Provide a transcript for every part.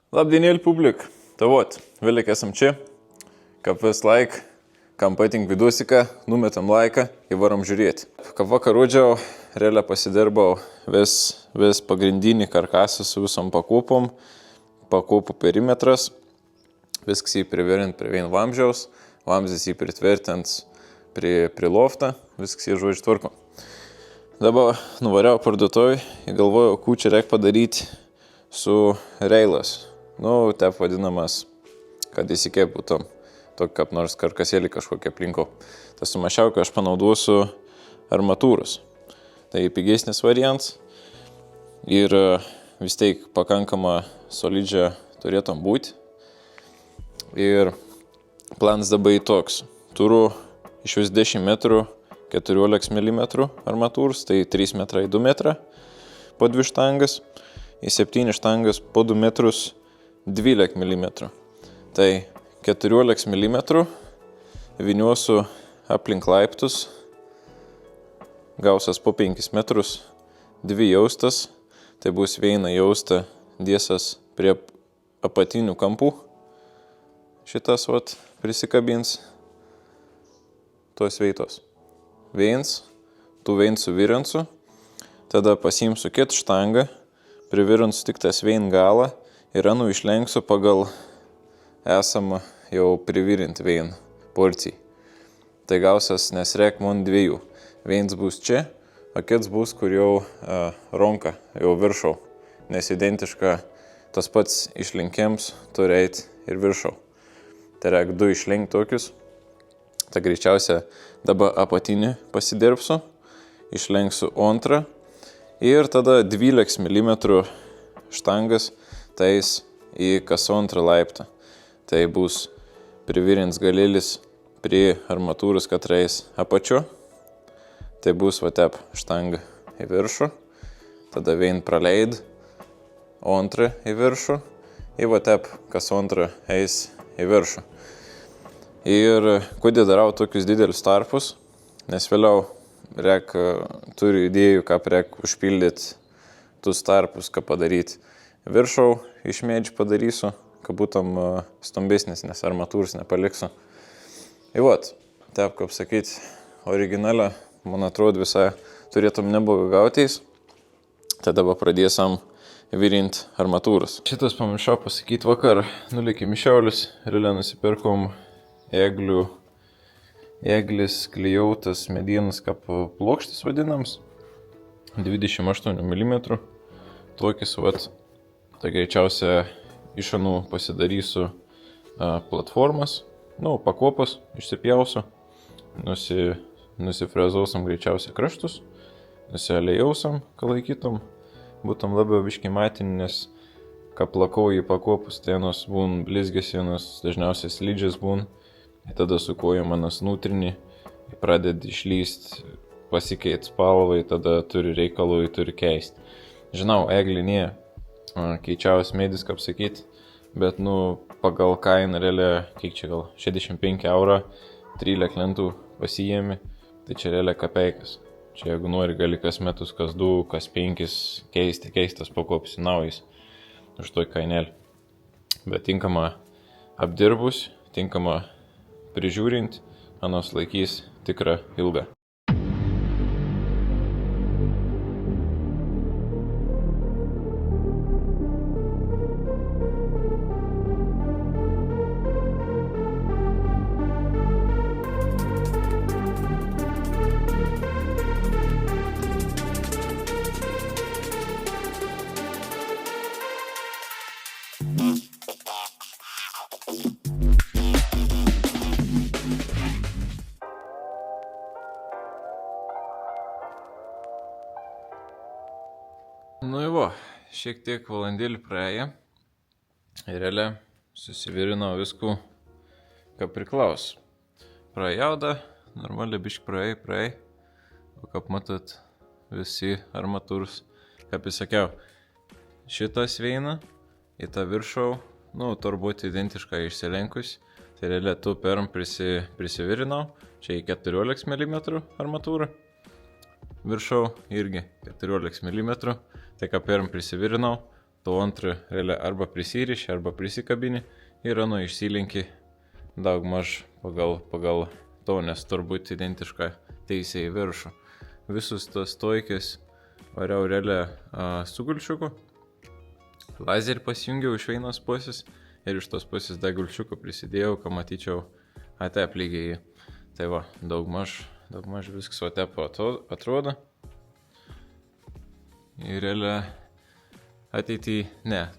Labdienėlį publik. Tai vot, vėliek esam čia. Kaip vis laik, kam patinka vidusika, numetam laiką ir varom žiūrėti. Kaip vakar rodžiau, realiai pasidirbau vis pagrindinį karkasą su visom pakopom, pakopų perimetras. Viskas jį privirint prie vien vamzdžiaus, vamzdis jį pritvirtins prie loftą, viskas jį žodžiu tvarko. Dabar nuvariau parduotuvį ir galvojau, ko čia reikia padaryti su reilas. Taip vadinamas, kad įsikėp būtum tokį kaip nors karkasėlį kažkokią aplinkau. Tas sumašiau, kad aš panaudosiu armatūros. Tai pigesnis variants ir vis tiek pakankama solidžią turėtum būti. Ir planas dabar toks. Turiu iš vis 10 metrų 14 mm armatūros, tai 3 metrai 2 metrą po 2 štangas ir 7 štangas po 2 metrus 12 mm. Tai 14 mm viniuosiu aplink laiptus, gausias po 5 metrus, 2 jaustas, tai bus viena jausta dėsas prie apatinių kampų. Šitas prisikabins tos veitos. Tu vein suvirinsiu, tada pasiimsiu kitą štangą, privirinsiu tik tas vein galą ir išlenksiu pagal esamą jau privirint vein porcijai. Tai gausias, nes reik man 2. Vienas bus čia, o kitas bus, kur jau ronka, jau viršau. Nes identiška tas pats išlenkiams turi eiti ir viršau. Tai reik 2 išlenkti tokius. Tai greičiausia dabar apatinį pasidirbsiu, išlenksiu antrą ir tada 12 mm štangas tais į kas antrą laiptą. Tai bus privirins galėlis prie armatūros katrais apačiu. Tai bus štanga į viršų, tada vien praleid, antrą į viršų ir kas antrą eis į viršų. Ir kodėl darau tokius didelius tarpus, nes vėliau turiu idėjų, kaip reik užpildyti tus tarpus, ką padaryti. Viršau iš medžių padarysiu, kad būtum stambesnis, nes armatūros nepaliksiu. Ir taip, kaip sakyti, originalią, man atrodo, visai turėtum neblogai gautis. Tada pradėsim virinti armatūros. Šitas pamiršau pasakyti vakar, nulikėm į Šiaulius, realiai nusipirkom eglis klijautas medienas kaip plokštis vadinams, 28 mm. Tokis, tai greičiausia iš anų pasidarysiu platformas, pakopas išsipjausiu, nusifrezuosim greičiausia kraštus, nusialėjausim, kad laikytum, būtum labiau biški matinį, nes ką plakau į pakopus, tai vienos būn blizgės, vienos dažniausiai slidžias būn. Ir tada su kojom manas nutrini, pradedi išlyst, pasikeit spalvai, tada turi reikalų, turi keisti. Žinau, eglinė keičiausias medis, kaip sakyti, bet pagal kainą realiai, kiek čia gal 65 eurų, 13 lentų pasijėmi, tai čia realiai kapeikas. Čia jeigu nori, gali kas metus, kas 2, kas 5 keistas pakopis į naujas už toj kainelį. Bet tinkama apdirbus, tinkama prižiūrint, manos laikys tikrą ilgą. Šiek tiek valandėlį praėjo ir realiai susivirinau viskų, ką priklaus. Prajauda, normaliai biški praėjai, o kaip matot, visi armatūros, kaip įsakiau, šitas veina į tą viršau, turbūt identiškai išsilenkus, tai realiai tu perm prisivirinau, čia į 14 mm armatūrą, viršau irgi 14 mm, tai ką pirm prisivirinau, to antrą realiai arba prisiriši, arba prisikabini ir išsilinki daugmaž pagal to, nes turbūt identiška teisė į viršų. Visus tos stojkės variau realiai su gulčiuku. Lazerį pasijungiau iš vienos pusės ir iš tos pusės dar gulčiuku prisidėjau, kad matyčiau atep lygiai. Tai va, daugmaž viskas atep atrodo. Ir realiai ateityje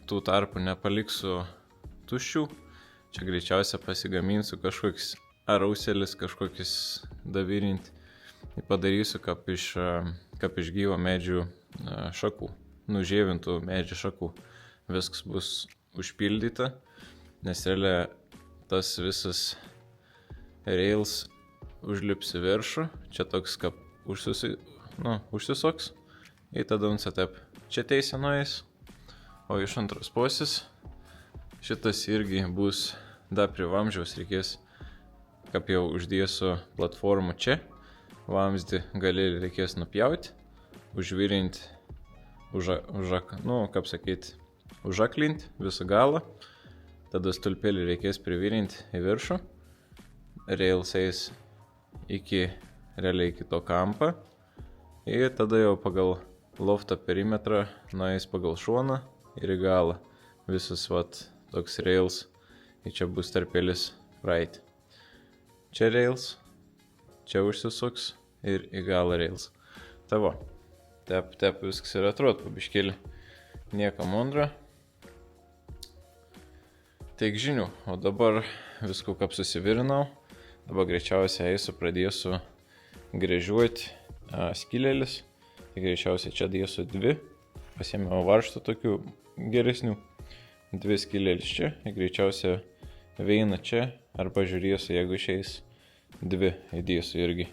tų tarpų nepaliksiu tuščių. Čia greičiausia pasigaminsiu kažkoks arauselis, kažkokis davirinti. Ir padarysiu kaip iš gyvo medžių šakų, nužievintų medžių šakų. Viskas bus užpildyta, nes realiai tas visas rails užlips į viršų. Čia toks kaip užsisoks. Ir tada atep čia teisė nueis. O iš antros pusės šitas irgi bus dar prie vamzdžiaus, reikės, kaip jau uždėsiu platformą čia, vamzdį galėlį reikės nupjauti, užvirinti, užaklinti visą galą, tada stulpelį reikės privirinti į viršų, rails eis iki to kampo ir tada jau pagal lofto perimetrą nueis pagal šoną ir į galą. Visas toks rails ir čia bus tarpelis praeiti. Čia rails, čia užsisuks ir į galą rails. Tavo, tep viskas ir atrodo pabiškėlį. Nieko mundra. Tiek žinių, o dabar visko kaip susivirinau. Dabar greičiausiai pradėsiu gręžiuoti skylėlis. Tai greičiausiai čia dėsiu 2. Pasiėmiau varžtų tokių geresnių. 2 skylėlis čia. Ir greičiausiai veina čia. Arba žiūrėsiu, jeigu išeis 2 įdėsiu irgi.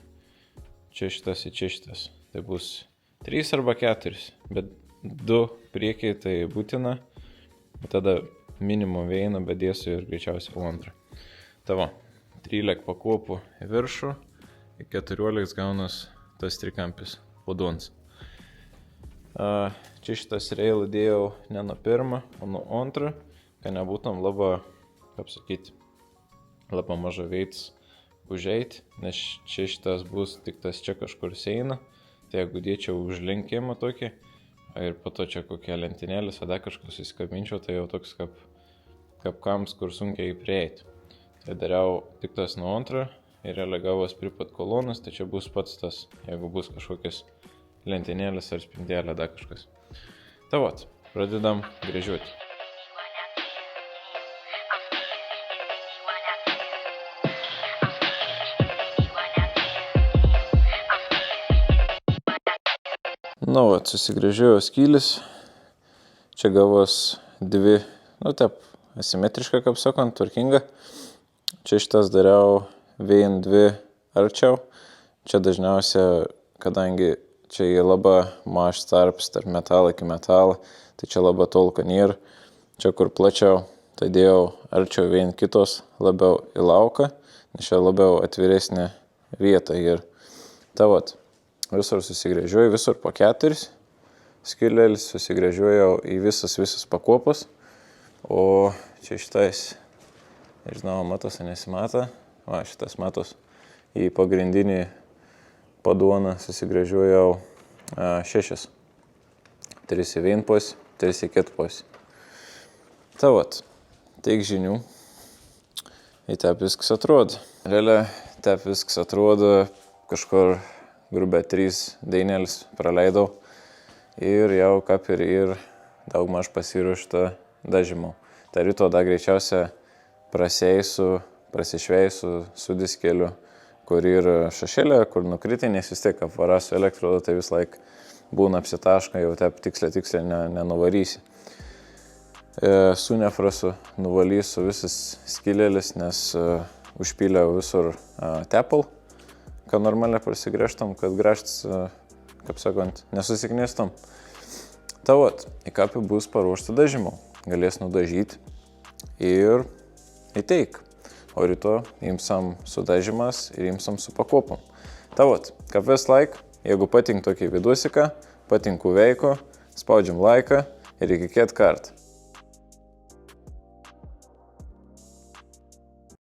Čia šitas ir čia šitas. Tai bus 3 arba 4. Bet 2 priekiai tai būtina. Tada minimum veina, bet dėsiu ir greičiausiai antrą. Tavo 13 pakopų į viršų. Ir 14 gaunas tas trikampis podons. Čia šitas rail dėjau ne nuo pirmą, o nuo antrą, kad nebūtum labai maža veids užeiti, nes čia šitas bus tik tas čia kažkur seina. Tai jeigu dėčiau užlinkimą tokį, ir po to čia kokia lentinėlis, tada kažkas įsikabinčiau, tai jau toks kaip kams, kur sunkiai prieiti. Tai dariau tik tas nuo antrą ir realiai gavos prie pat kolonas, tai čia bus pats tas, jeigu bus kažkokias lentinėlis ar spindelė, dar kažkas. Tai vat, pradedam gręžiuoti. Susigręžiau skylis. Čia gavos 2, asimetriška, kaip sakant, tvarkinga. Čia šitas dariau vien 2 arčiau. Čia dažniausia, kadangi čia jie labai mažas tarpas tarp metalo iki metalo, tai čia labai tolko nėra. Čia kur plačiau, tai dėjau arčiau vien kitos labiau į lauką, nes čia labiau atviresnė vieta. Ir visur susigręžiuoju, visur po 4 skylėlis, susigręžiuoju į visas pakopas. O čia šitais, nežinau, matos ar nesimato, šitas matos, į pagrindinį padoną susigręžiuoju 6. 3 į vieną pusę, 3 į kitą pusę. Tai vat, tiek žinių. Ir taip viskas atrodo. Realiai taip viskas atrodo, kažkur grubę 3 dainėlis praleidau. Ir jau kaip ir daugmaž pasiruošta dažymau. Tai ryto dar greičiausia prasišveisiu su diskeliu, kur yra šašėlė, kur nukritė, nes vis tiek apvara su elektrodu, tai vis laik būna apsitaška, jau taip tiksliai nenuvarysi. Su nefrasu nuvalysiu visas skylėlis, nes užpyliau visur tepal, kad normaliai prasigręžtam, kad gręžtis, kaip sakant, nesusiknistam. Tai vat, į kapį bus paruošta dažymau. Galės nudažyti ir įteik. O ryto imsam sudažymas ir imsam su pakopom. Tai vat, kaip vis laik, jeigu patink tokį vidusiką, patinku veiko, spaudžiam laiką ir iki kitų kartų.